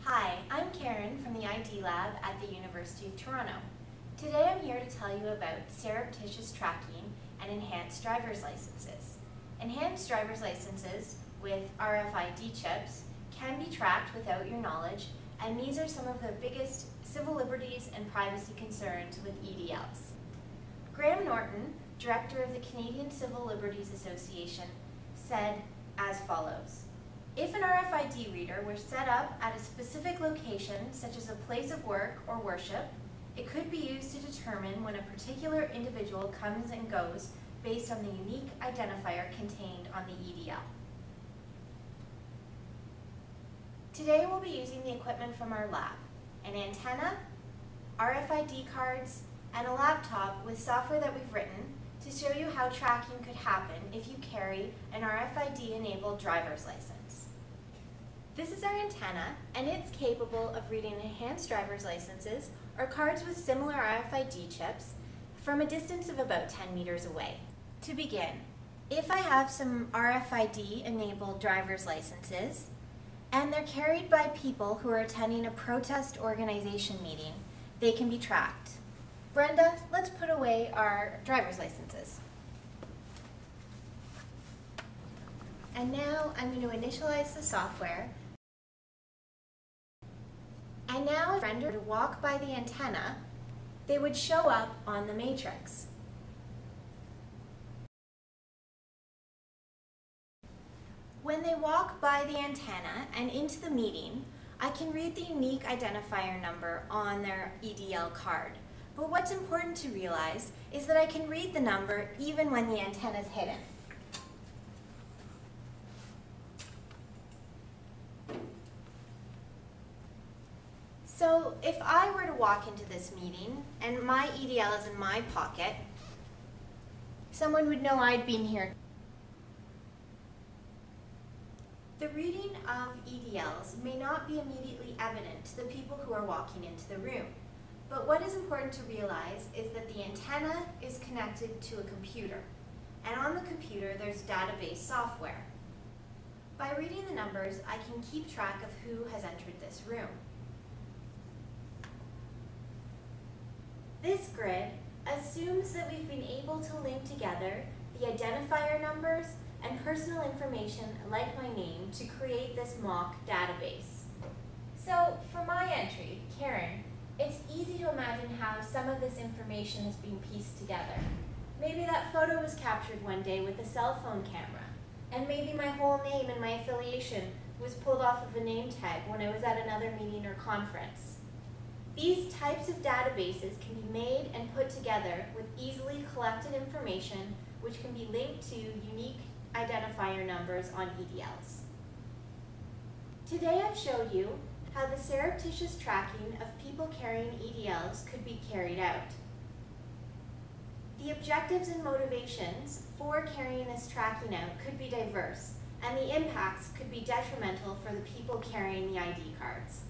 Hi, I'm Karen from the ID Lab at the University of Toronto. Today I'm here to tell you about surreptitious tracking and enhanced driver's licenses. Enhanced driver's licenses with RFID chips can be tracked without your knowledge, and these are some of the biggest civil liberties and privacy concerns with EDLs. Graham Norton, director of the Canadian Civil Liberties Association, said as follows: "If an RFID reader were set up at a specific location, such as a place of work or worship, it could be used to determine when a particular individual comes and goes based on the unique identifier contained on the EDL." Today we'll be using the equipment from our lab: an antenna, RFID cards, and a laptop with software that we've written to show you how tracking could happen if you carry an RFID-enabled driver's license. This is our antenna, and it's capable of reading enhanced driver's licenses or cards with similar RFID chips from a distance of about 10 meters away. To begin, if I have some RFID-enabled driver's licenses, and they're carried by people who are attending a protest organization meeting, they can be tracked. Brenda, let's put away our driver's licenses. And now I'm going to initialize the software. And now if Brenda were to walk by the antenna, they would show up on the matrix. When they walk by the antenna and into the meeting, I can read the unique identifier number on their EDL card. But what's important to realize is that I can read the number even when the antenna is hidden. So if I were to walk into this meeting and my EDL is in my pocket, someone would know I'd been here. The reading of EDLs may not be immediately evident to the people who are walking into the room. But what is important to realize is that the antenna is connected to a computer, and on the computer there's database software. By reading the numbers, I can keep track of who has entered this room. This grid assumes that we've been able to link together the identifier numbers and personal information like my name to create this mock database. So for my entry, Karen, it's easy to imagine how some of this information is being pieced together. Maybe that photo was captured one day with a cell phone camera, and maybe my whole name and my affiliation was pulled off of a name tag when I was at another meeting or conference. These types of databases can be made and put together with easily collected information which can be linked to unique identifier numbers on EDLs. Today I've showed you how the surreptitious tracking of people carrying EDLs could be carried out. The objectives and motivations for carrying this tracking out could be diverse, and the impacts could be detrimental for the people carrying the ID cards.